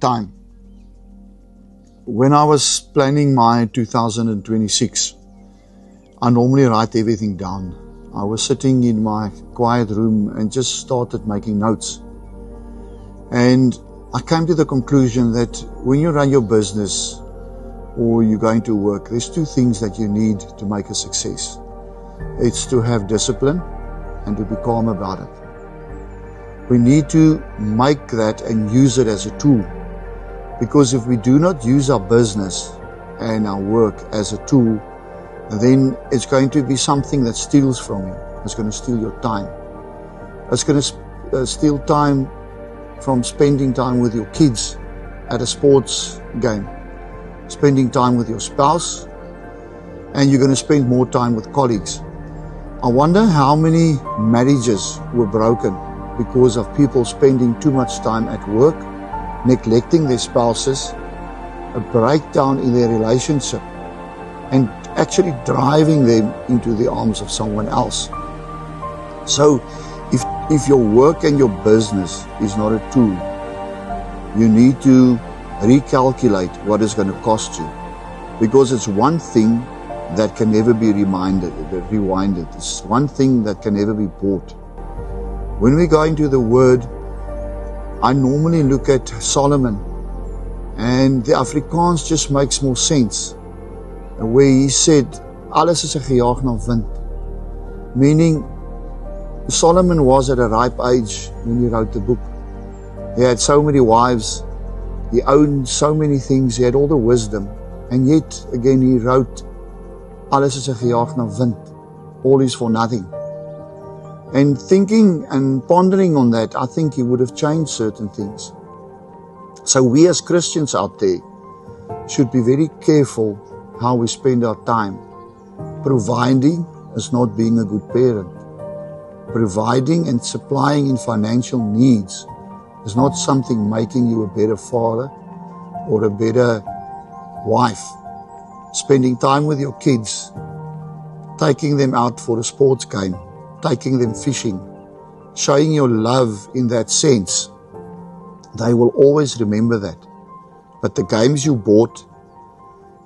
time. When I was planning my 2026, I normally write everything down. I was sitting in my quiet room and just started making notes. And I came to the conclusion that when you run your business or you're going to work, there's two things that you need to make a success. It's to have discipline and to be calm about it. We need to make that and use it as a tool. Because if we do not use our business and our work as a tool, then it's going to be something that steals from you. It's going to steal your time. It's going to steal time from spending time with your kids at a sports game, spending time with your spouse, and you're going to spend more time with colleagues. I wonder how many marriages were broken because of people spending too much time at work, neglecting their spouses, a breakdown in their relationship, and actually driving them into the arms of someone else. So if your work and your business is not a tool, you need to recalculate what it's going to cost you, because it's one thing that can never be rewinded. It's one thing that can never be bought. When we go into the Word, I normally look at Solomon, and the Afrikaans just makes more sense, where he said, alles is 'n gejaag na wind. Meaning, Solomon was at a ripe age when he wrote the book. He had so many wives, he owned so many things, he had all the wisdom, and yet again he wrote, alles is 'n gejaag na wind, all is for nothing. And thinking and pondering on that, I think he would have changed certain things. So we as Christians out there should be very careful how we spend our time. Providing is not being a good parent. Providing and supplying in financial needs is not something making you a better father or a better wife. Spending time with your kids, taking them out for a sports game, taking them fishing, showing your love in that sense, they will always remember that. But the games you bought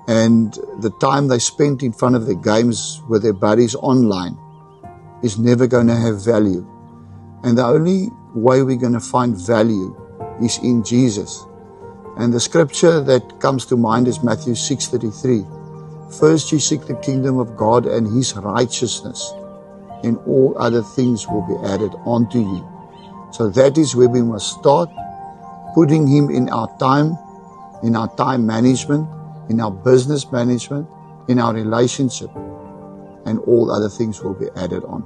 and the time they spent in front of their games with their buddies online is never going to have value. And the only way we're going to find value is in Jesus. And the scripture that comes to mind is Matthew 6:33. First you seek the kingdom of God and His righteousness, and all other things will be added onto you. So that is where we must start, putting Him in our time management, in our business management, in our relationship, and all other things will be added on.